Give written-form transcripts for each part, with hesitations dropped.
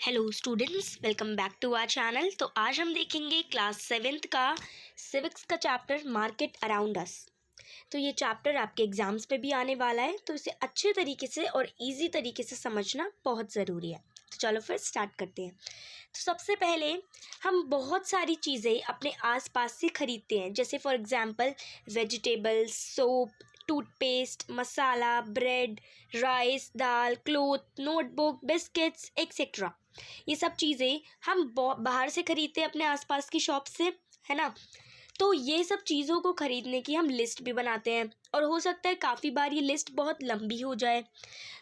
Hello students, welcome back to our channel. तो आज हम देखेंगे क्लास 7th का सिविक्स का चैप्टर मार्केट अराउंड अस। तो ये चैप्टर आपके एग्जाम्स पे भी आने वाला है, तो इसे अच्छे तरीके से और इजी तरीके से समझना बहुत ज़रूरी है। तो चलो फिर स्टार्ट करते हैं। तो सबसे पहले हम बहुत सारी चीज़ें अपने आसपास से ख़रीदते हैं, जैसे for example vegetables, soap, toothpaste, masala, bread, rice, dal, cloth, notebook, biscuits etcetera. ये सब चीज़ें हम बाहर से ख़रीदते हैं अपने आसपास की शॉप से, है ना। तो ये सब चीज़ों को ख़रीदने की हम लिस्ट भी बनाते हैं, और हो सकता है काफ़ी बार ये लिस्ट बहुत लंबी हो जाए।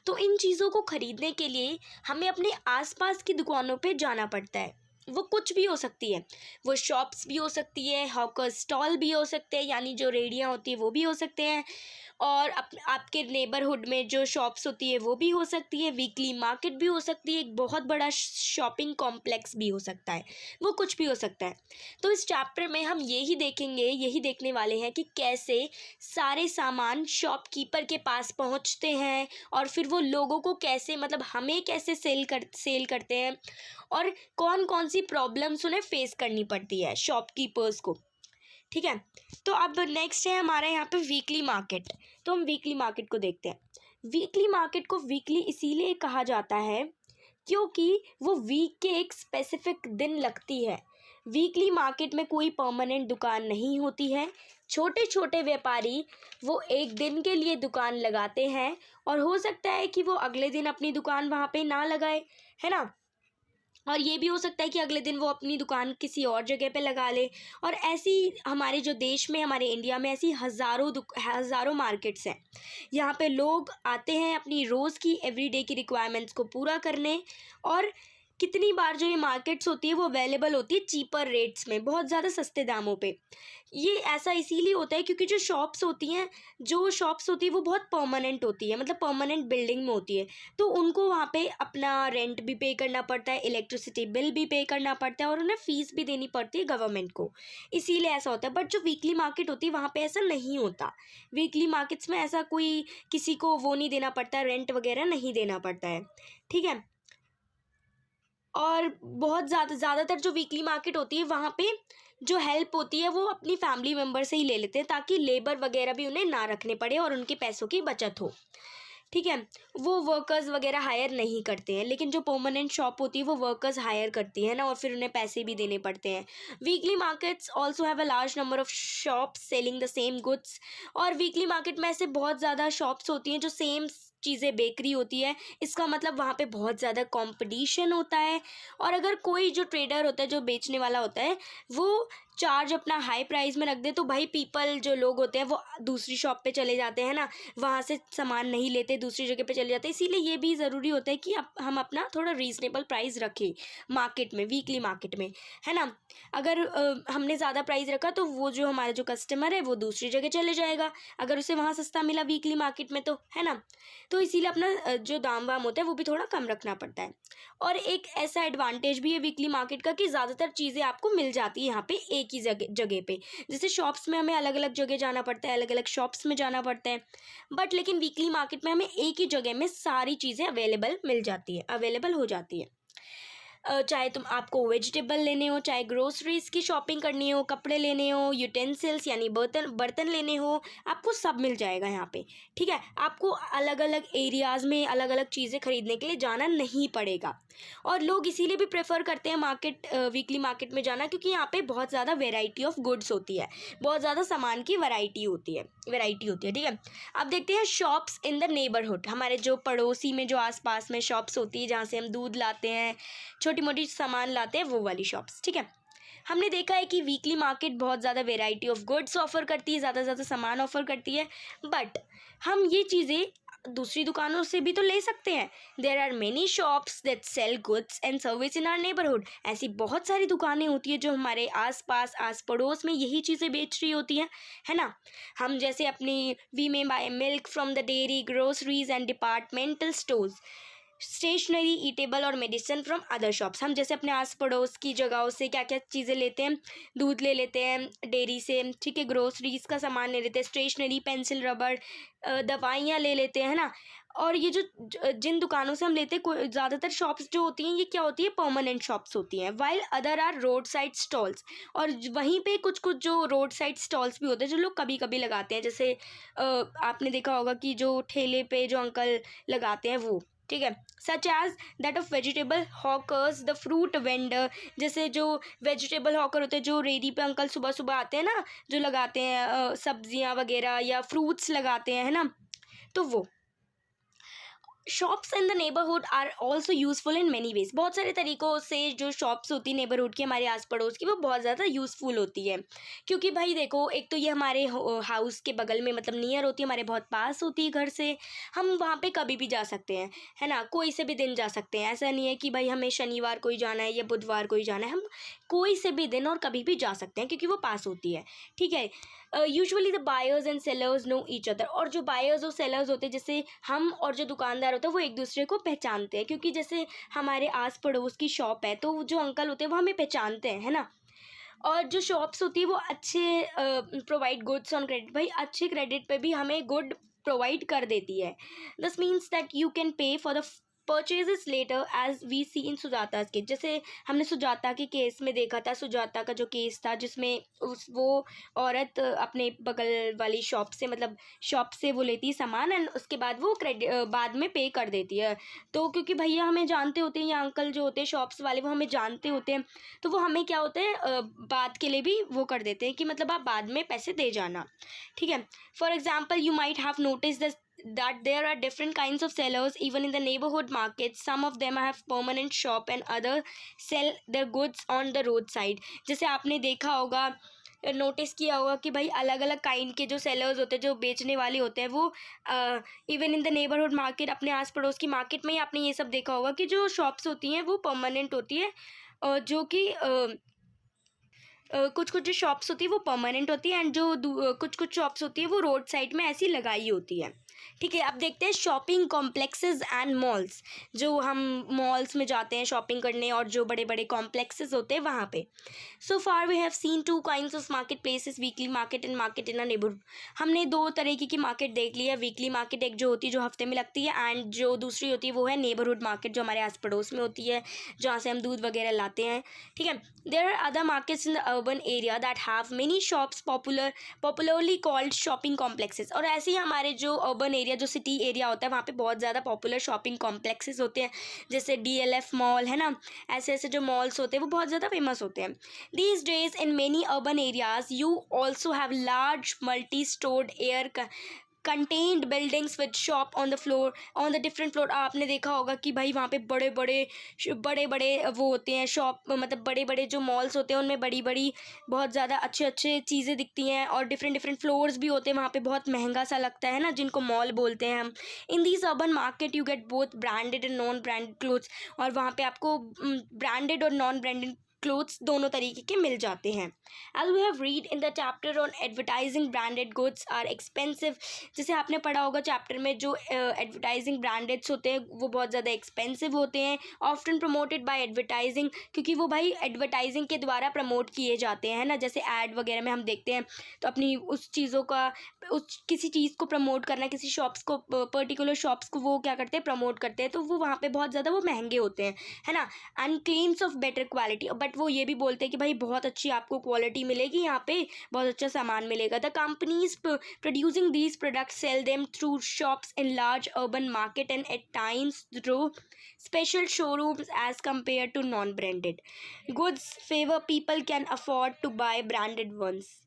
तो इन चीज़ों को ख़रीदने के लिए हमें अपने आसपास की दुकानों पे जाना पड़ता है। वो कुछ भी हो सकती है, वो शॉप्स भी हो सकती है, हॉकर स्टॉल भी हो सकते हैं, यानी जो रेहड़ियाँ होती है वो भी हो सकते हैं, और आपके नेबरहुड में जो शॉप्स होती है वो भी हो सकती है, वीकली मार्केट भी हो सकती है, एक बहुत बड़ा शॉपिंग कॉम्प्लेक्स भी हो सकता है, वो कुछ भी हो सकता है। तो इस चैप्टर में हम यही देखेंगे, यही देखने वाले हैं कि कैसे सारे सामान शॉपकीपर के पास पहुंचते हैं, और फिर वो लोगों को कैसे, मतलब हमें कैसे सेल करते हैं, और कौन कौन सी प्रॉब्लम्स उन्हें फेस करनी पड़ती है शॉपकीपर्स को। ठीक है। तो अब नेक्स्ट है हमारा यहाँ पे वीकली मार्केट। तो हम वीकली मार्केट को देखते हैं। वीकली मार्केट को वीकली इसीलिए कहा जाता है क्योंकि वो वीक के एक स्पेसिफिक दिन लगती है। वीकली मार्केट में कोई परमानेंट दुकान नहीं होती है। छोटे छोटे व्यापारी वो एक दिन के लिए दुकान लगाते हैं, और हो सकता है कि वो अगले दिन अपनी दुकान वहाँ पे ना लगाए, है ना। और ये भी हो सकता है कि अगले दिन वो अपनी दुकान किसी और जगह पे लगा ले। और ऐसी हमारे जो देश में, हमारे इंडिया में ऐसी हज़ारों मार्केट्स हैं। यहाँ पे लोग आते हैं अपनी रोज़ की एवरीडे की रिक्वायरमेंट्स को पूरा करने, और कितनी बार जो ये मार्केट्स होती है वो अवेलेबल होती है चीपर रेट्स में, बहुत ज़्यादा सस्ते दामों पे। ये ऐसा इसीलिए होता है क्योंकि जो शॉप्स होती है वो बहुत परमानेंट होती है, मतलब परमानेंट बिल्डिंग में होती है। तो उनको वहाँ पे अपना रेंट भी पे करना पड़ता है, इलेक्ट्रिसिटी बिल भी पे करना पड़ता है, और उन्हें फ़ीस भी देनी पड़ती है गवर्नमेंट को, इसीलिए ऐसा होता है। बट जो वीकली मार्केट होती है वहाँ पे ऐसा नहीं होता। वीकली मार्केट्स में ऐसा कोई किसी को वो नहीं देना पड़ता, रेंट वगैरह नहीं देना पड़ता है। ठीक है। और बहुत ज़्यादातर जो वीकली मार्केट होती है वहाँ पे जो हेल्प होती है वो अपनी फैमिली मेम्बर से ही ले लेते हैं, ताकि लेबर वगैरह भी उन्हें ना रखने पड़े और उनके पैसों की बचत हो। ठीक है। वो वर्कर्स वगैरह हायर नहीं करते हैं, लेकिन जो परमानेंट शॉप होती है वो वर्कर्स हायर करती है ना, और फिर उन्हें पैसे भी देने पड़ते हैं। Weekly markets also have a large number of shops selling the same goods. और वीकली मार्केट में ऐसे बहुत ज़्यादा शॉप्स होती हैं जो सेम चीज़ें बेकरी होती है। इसका मतलब वहाँ पे बहुत ज़्यादा कंपटीशन होता है, और अगर कोई जो ट्रेडर होता है, जो बेचने वाला होता है, वो चार्ज अपना हाई प्राइस में रख दे, तो भाई पीपल जो लोग होते हैं वो दूसरी शॉप पे चले जाते हैं ना, वहाँ से सामान नहीं लेते, दूसरी जगह पे चले जाते हैं। इसीलिए ये भी ज़रूरी होता है कि हम अपना थोड़ा रीज़नेबल प्राइस रखें मार्केट में, वीकली मार्केट में, है ना। अगर हमने ज़्यादा प्राइस रखा तो वो जो हमारा जो कस्टमर है वो दूसरी जगह चले जाएगा, अगर उसे वहाँ सस्ता मिला वीकली मार्केट में, तो है ना। तो इसीलिए अपना जो दाम वाम होता है वो भी थोड़ा कम रखना पड़ता है। और एक ऐसा एडवांटेज भी है वीकली मार्केट का कि ज़्यादातर चीज़ें आपको मिल जाती है यहाँ पे एक ही जगह पे। जैसे शॉप्स में हमें अलग अलग जगह जाना पड़ता है, अलग अलग शॉप्स में जाना पड़ता है, बट लेकिन वीकली मार्केट में हमें एक ही जगह में सारी चीज़ें अवेलेबल हो जाती है। चाहे तुम आपको वेजिटेबल लेने हो, चाहे ग्रोसरीज की शॉपिंग करनी हो, कपड़े लेने हो, यूटेंसिल्स यानी बर्तन लेने हो, आपको सब मिल जाएगा यहाँ पे। ठीक है। आपको अलग अलग एरियाज़ में अलग अलग चीज़ें खरीदने के लिए जाना नहीं पड़ेगा, और लोग इसीलिए भी प्रेफर करते हैं वीकली मार्केट में जाना, क्योंकि यहाँ पे बहुत ज़्यादा वेराइटी ऑफ गुड्स होती है, बहुत ज़्यादा सामान की वैरायटी होती है। ठीक है। अब देखते हैं शॉप्स इन द नेबरहुड। हमारे जो पड़ोसी में, जो आसपास में शॉप्स होती है जहाँ से हम दूध लाते हैं, छोटी मोटी सामान लाते हैं, वो वाली शॉप्स। ठीक है। हमने देखा है कि वीकली मार्केट बहुत ज़्यादा वेराइटी ऑफ गुड्स ऑफर करती है, ज़्यादा सामान ऑफर करती है, बट हम ये चीज़ें दूसरी दुकानों से भी तो ले सकते हैं। There are many shops that sell goods and service in our neighbourhood. ऐसी बहुत सारी दुकानें होती है जो हमारे आस पड़ोस में यही चीज़ें बेच रही होती हैं, है ना। हम जैसे अपनी we may buy milk from the dairy, groceries and departmental stores, stationery, eatable और मेडिसिन फ्रॉम अदर शॉप्स। हम जैसे अपने आस पड़ोस की जगहों से क्या क्या चीज़ें लेते हैं, दूध ले लेते हैं डेयरी से, ठीक है, ग्रोसरीज का सामान ले लेते हैं, स्टेशनरी, पेंसिल, रबड़, दवाइयाँ ले लेते हैं ना, और ये जो जिन दुकानों से हम लेते हैं, ज़्यादातर शॉप्स जो होती हैं ये क्या होती है, परमानेंट शॉप्स होती हैं, while other are road side stalls. और वहीं पे कुछ कुछ जो रोड साइड स्टॉल्स भी होते हैं जो लोग कभी कभी लगाते हैं, जैसे आपने देखा होगा कि जो ठेले पे जो अंकल लगाते हैं वो, ठीक है, such as that of vegetable hawkers, the fruit vendor. जैसे जो वेजिटेबल हॉकर होते हैं, जो रेडी पे अंकल सुबह सुबह आते हैं ना, जो लगाते हैं सब्जियां वगैरह या फ्रूट्स लगाते हैं, है ना, तो वो shops in the neighbourhood are also useful in many ways. बहुत सारे तरीक़ों से जो शॉप्स होती है नेबरहुड की, हमारे आस पड़ोस की, वो बहुत ज़्यादा यूज़फुल होती है। क्योंकि भाई देखो, एक तो ये हमारे हाउस के बगल में, मतलब नियर होती है, हमारे बहुत पास होती है घर से, हम वहाँ पे कभी भी जा सकते हैं, है ना, कोई से भी दिन जा सकते हैं। ऐसा नहीं है कि भाई हमें शनिवार को ही जाना है या बुधवार को ही जाना है, हम कोई से भी दिन और कभी भी जा सकते हैं क्योंकि वो पास होती है, ठीक है। Usually the buyers and sellers know each other. और जो बायर्स और सेलर्स होते हैं, जैसे हम और जो दुकानदार होते हैं, वो एक दूसरे को पहचानते हैं, क्योंकि जैसे हमारे आस पड़ोस की शॉप है तो जो अंकल होते हैं वो हमें पहचानते हैं, है ना। और जो शॉप्स होती है वो अच्छे प्रोवाइड गुड्स ऑन क्रेडिट, भाई अच्छे क्रेडिट पे भी हमें गुड प्रोवाइड कर देती है। This means that you can pay for the purchases later as we see in Sujata case. जैसे हमने सुजाता के केस में देखा था, सुजाता का जो केस था जिसमें वो औरत अपने बगल वाली शॉप से, मतलब शॉप से वो लेती है सामान एंड उसके बाद वो बाद में पे कर देती है। तो क्योंकि भैया हमें जानते होते हैं, या अंकल जो होते हैं शॉप्स वाले वो हमें जानते होते हैं, तो वो हमें क्या होते हैं बाद के लिए भी वो कर देते हैं कि मतलब आप बाद में पैसे दे जाना, ठीक है। For example you might have notice that there are different kinds of sellers even in the neighborhood markets. Some of them have permanent shop and other sell their goods on the roadside. जैसे आपने देखा होगा, notice किया होगा कि भाई अलग अलग काइंड के जो सेलर्स होते हैं, जो बेचने वाले होते हैं, वो even in the neighbourhood market, अपने आस पड़ोस की मार्केट में ही आपने ये सब देखा होगा कि जो शॉप्स होती हैं वो परमानेंट होती है, जो कि कुछ कुछ जो शॉप्स होती है वो परमानेंट होती है एंड जो कुछ कुछ शॉप्स होती है वो रोड साइड में ऐसी लगाई होती है, ठीक है। अब देखते हैं शॉपिंग कॉम्प्लेक्सेस एंड मॉल्स। जो हम मॉल्स में जाते हैं शॉपिंग करने और जो बड़े बड़े कॉम्प्लेक्सेस होते हैं वहाँ पे। So far we have seen two kinds of market places, weekly market and market in a neighbourhood. हमने दो तरीके की मार्केट देख ली है। वीकली मार्केट एक जो होती है जो हफ्ते में लगती है, एंड जो दूसरी होती है वो है नेबरहुड मार्केट, जो हमारे आस पड़ोस में होती है, जहाँ से हम दूध वगैरह लाते हैं, ठीक है। There are other markets in the urban area that have many shops, popularly called shopping complexes. और ऐसे ही हमारे जो अर्बन एरिया, जो सिटी एरिया होता है, वहाँ पे बहुत ज़्यादा पॉपुलर शॉपिंग कॉम्प्लेक्सेस होते हैं, जैसे DLF मॉल, है ना। ऐसे ऐसे जो मॉल्स होते हैं वो बहुत ज़्यादा फेमस होते हैं। These days in many urban areas you also have large multi stored air contained buildings with shop on the floor, on the different floor. आपने देखा होगा कि भाई वहाँ पे बड़े बड़े वो होते हैं शॉप, मतलब बड़े बड़े जो मॉल्स होते हैं उनमें बड़ी बड़ी बहुत ज़्यादा अच्छे अच्छे चीज़ें दिखती हैं, और डिफरेंट डिफरेंट फ्लोर्स भी होते हैं वहाँ पे, बहुत महंगा सा लगता है ना, जिनको मॉल बोलते हैं हम। In these urban market you get both branded and non branded clothes. और वहाँ पे आपको ब्रांडेड और नॉन ब्रांडेड क्लोथ्स दोनों तरीके के मिल जाते हैं। As we have read in the chapter on advertising branded goods are expensive. जैसे आपने पढ़ा होगा चैप्टर में, जो एडवर्टाइजिंग ब्रांडेड्स होते हैं वो बहुत ज़्यादा एक्सपेंसिव होते हैं, ऑफ्टन प्रमोटेड बाय एडवर्टाइजिंग, क्योंकि वो भाई एडवर्टाइजिंग के द्वारा प्रमोट किए जाते हैं ना। जैसे ऐड वगैरह में हम देखते हैं तो अपनी उस चीज़ों का, उस किसी चीज़ को प्रमोट करना, किसी शॉप्स को, पर्टिकुलर शॉप्स को वो क्या करते हैं, प्रमोट करते हैं, तो वो वहाँ पे बहुत ज़्यादा वो महंगे होते हैं, है ना। And claims of better quality, but वो ये भी बोलते हैं कि भाई बहुत अच्छी आपको क्वालिटी मिलेगी, यहाँ पे बहुत अच्छा सामान मिलेगा। The companies producing these products sell them through shops in large urban market and at times through special showrooms as compared to non-branded goods favor people can afford to buy branded ones।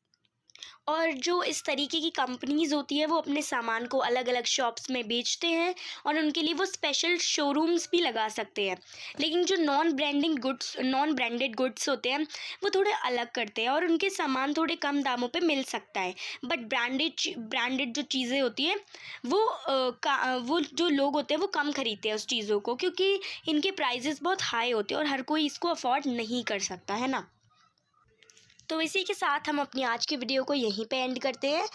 और जो इस तरीके की companies होती है वो अपने सामान को अलग अलग शॉप्स में बेचते हैं, और उनके लिए वो स्पेशल शोरूम्स भी लगा सकते हैं। लेकिन जो नॉन ब्रांडेड गुड्स होते हैं वो थोड़े अलग करते हैं, और उनके सामान थोड़े कम दामों पे मिल सकता है। बट ब्रांडेड जो चीज़ें होती हैं वो जो लोग होते हैं वो कम खरीदते हैं उस चीज़ों को, क्योंकि इनके प्राइजेस बहुत हाई होते हैं और हर कोई इसको अफोर्ड नहीं कर सकता, है ना। तो इसी के साथ हम अपनी आज की वीडियो को यहीं पे एंड करते हैं,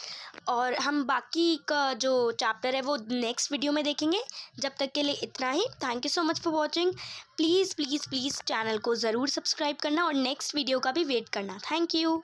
और हम बाकी का जो चैप्टर है वो नेक्स्ट वीडियो में देखेंगे। जब तक के लिए इतना ही। Thank you so much for watching. Please please please channel को ज़रूर सब्सक्राइब करना और नेक्स्ट वीडियो का भी वेट करना। Thank you.